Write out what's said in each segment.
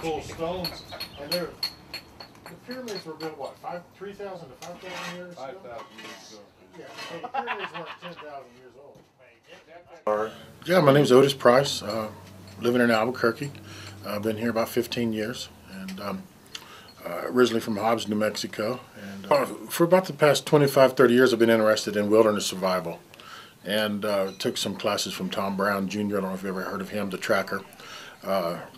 cool stones, and the pyramids were built what, 3,000 to 5,000 years ago? 5,000 years ago. Yeah, so the pyramids weren't 10,000 years old. Yeah, my name's Otis Price, living in Albuquerque. I've been here about 15 years, and originally from Hobbs, New Mexico. And for about the past 25, 30 years, I've been interested in wilderness survival. And took some classes from Tom Brown Jr. I don't know if you've ever heard of him, the tracker.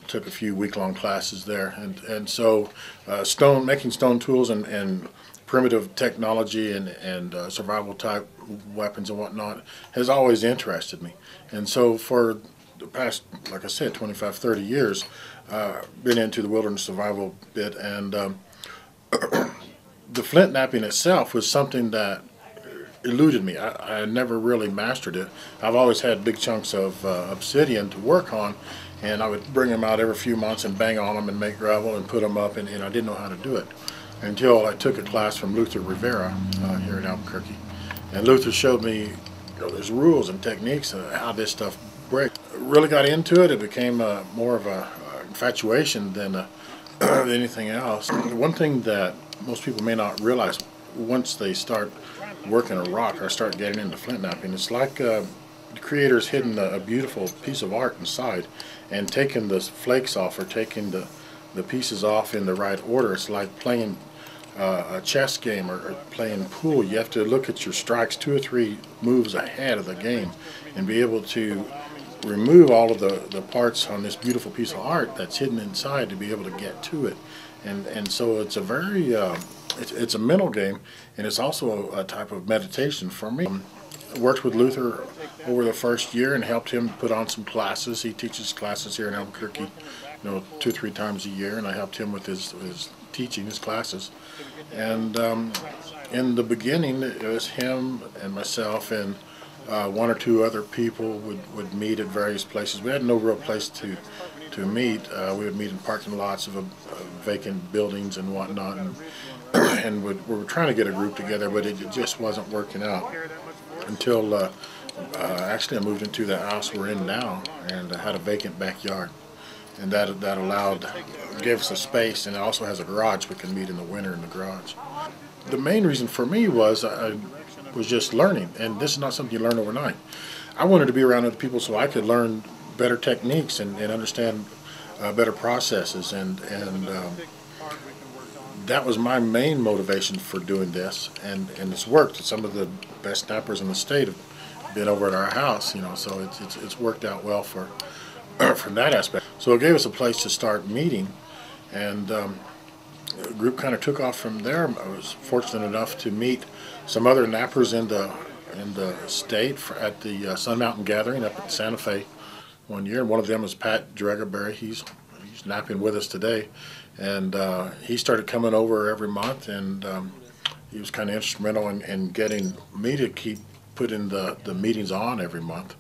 Took a few week-long classes there. And so making stone tools and primitive technology and survival type weapons and whatnot has always interested me. And so for the past, like I said, 25, 30 years, been into the wilderness survival bit, and the flint knapping itself was something that eluded me. I never really mastered it. I've always had big chunks of obsidian to work on, and I would bring them out every few months and bang on them and make gravel and put them up, and I didn't know how to do it until I took a class from Luther Rivera here in Albuquerque. And Luther showed me, there's rules and techniques of how this stuff breaks. Really got into it. It became more of a infatuation than anything else. One thing that most people may not realize, once they start working a rock or start getting into flint knapping, it's like the creator's hidden a beautiful piece of art inside and taking the flakes off or taking the pieces off in the right order. It's like playing a chess game or playing pool. You have to look at your strikes 2 or 3 moves ahead of the game and be able to remove all of the parts on this beautiful piece of art that's hidden inside to be able to get to it. And so it's a very it's a mental game, and it's also a type of meditation for me. I worked with Luther over the first year and helped him put on some classes. He teaches classes here in Albuquerque, 2 or 3 times a year, and I helped him with his teaching, his classes. And in the beginning, it was him and myself and 1 or 2 other people would meet at various places. We had no real place to meet. We would meet in parking lots of vacant buildings and whatnot, and we were trying to get a group together, but it just wasn't working out until actually I moved into the house we're in now, and I had a vacant backyard, and that gave us a space, and it also has a garage. We can meet in the winter in the garage. The main reason for me was I was just learning, and this is not something you learn overnight. I wanted to be around other people so I could learn better techniques and understand better processes, and that was my main motivation for doing this, and it's worked. Some of the best snappers in the state have been over at our house, so it's worked out well from that aspect. So it gave us a place to start meeting, and the group kind of took off from there. I was fortunate enough to meet some other knappers in the state at the Sun Mountain Gathering up at Santa Fe one year, and one of them was Drago Barry. He's knapping with us today, and he started coming over every month, and he was kind of instrumental in getting me to keep putting the meetings on every month.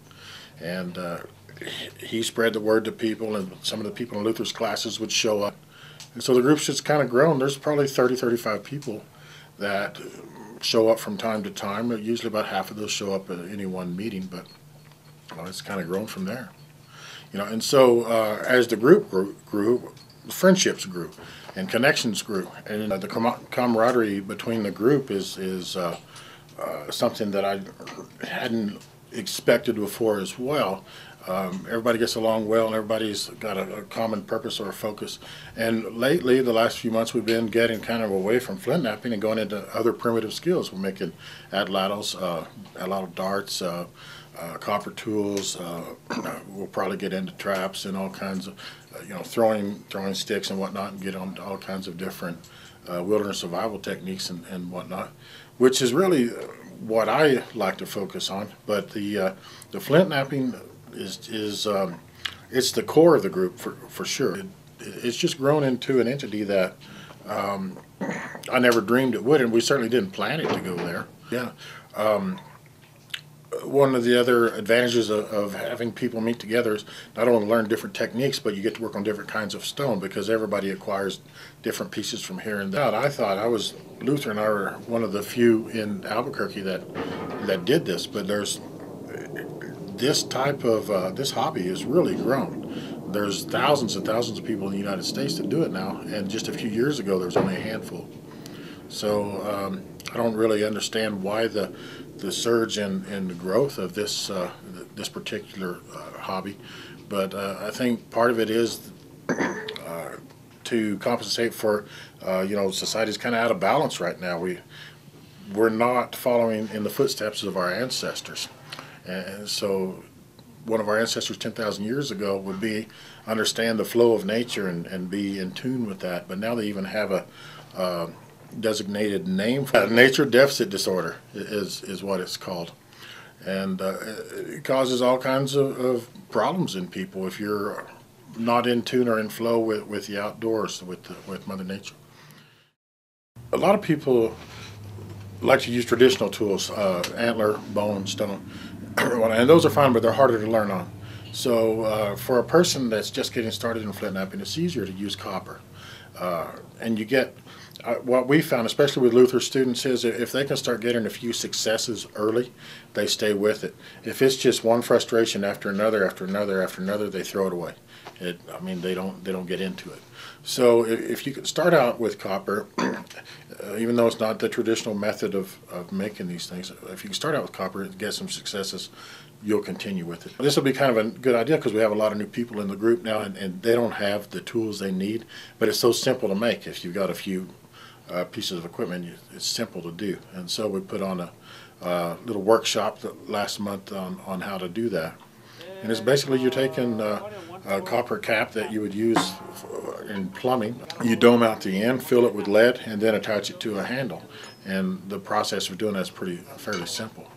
And he spread the word to people, and some of the people in Luther's classes would show up. And so the group's just kind of grown. There's probably 30, 35 people that show up from time to time. Usually about half of those show up at any one meeting, but it's kind of grown from there. And so as the group grew, friendships grew, and connections grew, and the camaraderie between the group is something that I hadn't expected before as well. Everybody gets along well, and everybody's got a common purpose or a focus. And lately, the last few months, we've been getting kind of away from flint knapping and going into other primitive skills. We're making atlatls, atlatl darts, copper tools. We'll probably get into traps and all kinds of, throwing sticks and whatnot, and get on all kinds of different wilderness survival techniques and whatnot, which is really what I like to focus on. But the flint knapping is it's the core of the group for sure. It's just grown into an entity that I never dreamed it would, and we certainly didn't plan it to go there. Yeah. One of the other advantages of having people meet together is not only learn different techniques, but you get to work on different kinds of stone, because everybody acquires different pieces from here and there. I thought Luther and I were one of the few in Albuquerque that did this, but there's this type of this hobby has really grown. there's thousands and thousands of people in the United States that do it now, and just a few years ago there was only a handful. So I don't really understand why the surge in the growth of this this particular hobby, but I think part of it is to compensate for you know, society's kind of out of balance right now. We're not following in the footsteps of our ancestors, and so one of our ancestors 10,000 years ago would be understand the flow of nature and be in tune with that. But now they even have a designated name for it. Nature deficit disorder is what it's called, and it causes all kinds of problems in people if you're not in tune or in flow with the outdoors, with Mother Nature. A lot of people like to use traditional tools, antler, bone, stone, and those are fine, but they're harder to learn on. So for a person that's just getting started in flint knapping, it's easier to use copper. And you get, what we found, especially with Luther students, is if they can start getting a few successes early, they stay with it. If it's just one frustration after another, after another, after another, they throw it away. I mean, they don't get into it. So if you can start out with copper, even though it's not the traditional method of making these things, if you can start out with copper and get some successes, you'll continue with it. This will be kind of a good idea because we have a lot of new people in the group now, and they don't have the tools they need, but it's so simple to make. If you've got a few pieces of equipment, it's simple to do. And so we put on a little workshop last month on how to do that. And it's basically you're taking a copper cap that you would use in plumbing. You dome out the end, fill it with lead, and then attach it to a handle. And the process of doing that is fairly simple.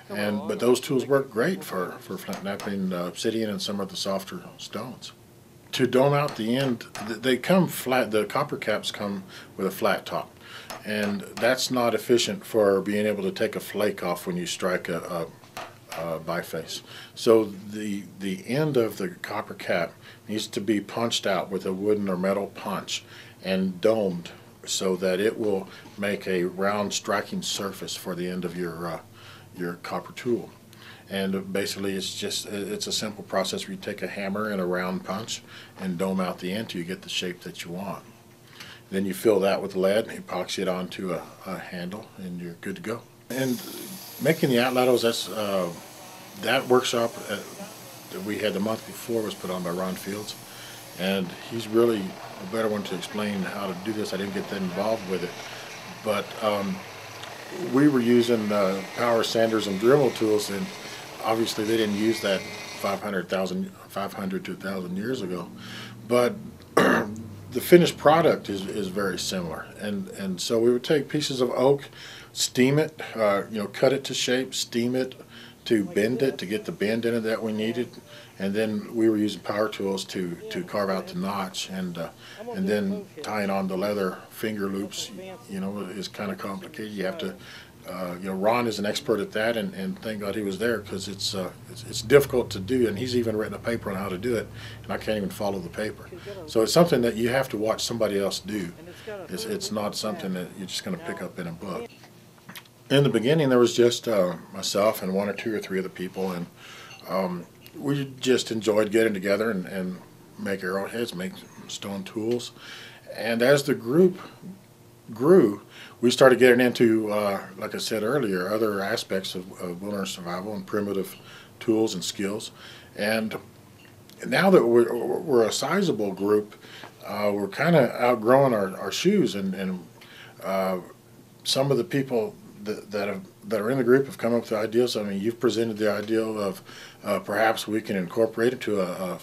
But those tools work great for flint knapping obsidian and some of the softer stones. To dome out the end, they come flat. The copper caps come with a flat top, and that's not efficient for being able to take a flake off when you strike a biface. So the end of the copper cap needs to be punched out with a wooden or metal punch and domed so that it will make a round striking surface for the end of your copper tool. And basically it's a simple process where you take a hammer and a round punch and dome out the end till you get the shape that you want. Then you fill that with lead, epoxy it onto a handle, and you're good to go. And making the atlatls, that workshop that we had the month before was put on by Ron Fields, and he's really a better one to explain how to do this. I didn't get that involved with it, but we were using power sanders and Dremel tools, and obviously they didn't use that 500 to 1,000 years ago, but the finished product is very similar. And so we would take pieces of oak, steam it, you know, cut it to shape, steam it to bend it, to get the bend in it that we needed, and then we were using power tools to carve out the notch, and then tying on the leather finger loops, you know, is kind of complicated. You have to, you know, Ron is an expert at that, and thank God he was there, because it's difficult to do, and he's even written a paper on how to do it, and I can't even follow the paper. So it's something that you have to watch somebody else do. It's not something that you're just going to pick up in a book. In the beginning, there was just myself and one or two or three other people, and we just enjoyed getting together and make arrowheads, make stone tools. And as the group grew, we started getting into, like I said earlier, other aspects of wilderness survival and primitive tools and skills. And now that we're a sizable group, we're kind of outgrowing our shoes, and some of the people that are in the group have come up with ideas. I mean, you've presented the idea of perhaps we can incorporate it to a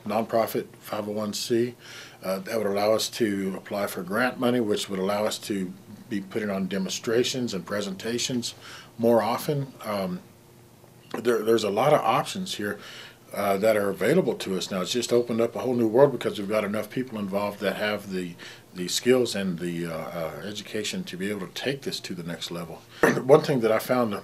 nonprofit 501c that would allow us to apply for grant money, which would allow us to be putting on demonstrations and presentations more often. There's a lot of options here that are available to us now. It's just opened up a whole new world because we've got enough people involved that have the skills and the education to be able to take this to the next level. One thing that I found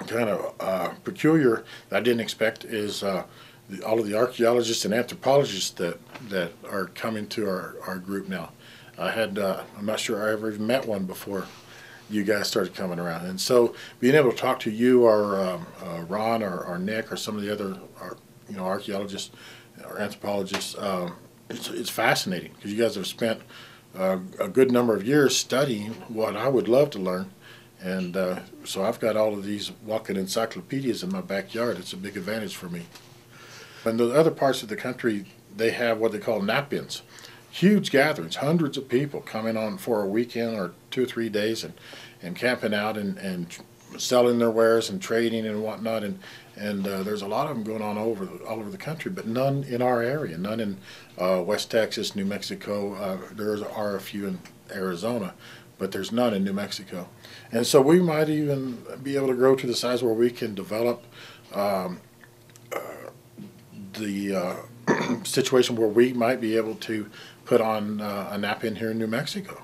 kind of peculiar that I didn't expect is all of the archaeologists and anthropologists that are coming to our group now. I'm not sure I ever even met one before you guys started coming around. And so being able to talk to you or Ron or Nick or some of the other archaeologists or anthropologists. It's fascinating because you guys have spent a good number of years studying what I would love to learn. And so I've got all of these walking encyclopedias in my backyard. It's a big advantage for me. In the other parts of the country, they have what they call nap-ins. Huge gatherings, hundreds of people coming on for a weekend or 2 or 3 days and camping out and selling their wares and trading and whatnot. And there's a lot of them going on all over the country, but none in our area, none in West Texas, New Mexico. There are a few in Arizona, but there's none in New Mexico. And so we might even be able to grow to the size where we can develop the situation where we might be able to put on a nap-in here in New Mexico,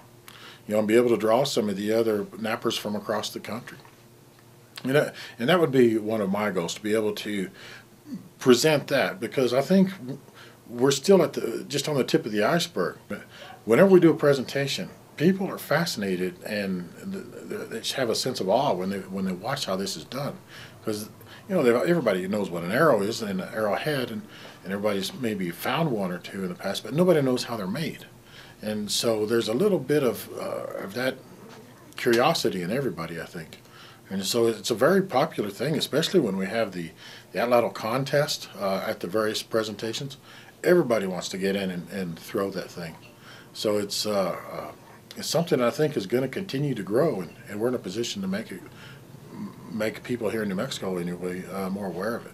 and be able to draw some of the other nappers from across the country. And that would be one of my goals, to be able to present that, because I think we're still just on the tip of the iceberg. But whenever we do a presentation, people are fascinated and they have a sense of awe when they watch how this is done, because everybody knows what an arrow is and an arrowhead, and everybody's maybe found one or two in the past, but nobody knows how they're made. And so there's a little bit of that curiosity in everybody, I think. And so it's a very popular thing, especially when we have the atlatl contest at the various presentations. Everybody wants to get in and throw that thing. So it's something I think is going to continue to grow, and we're in a position to make people here in New Mexico anyway more aware of it.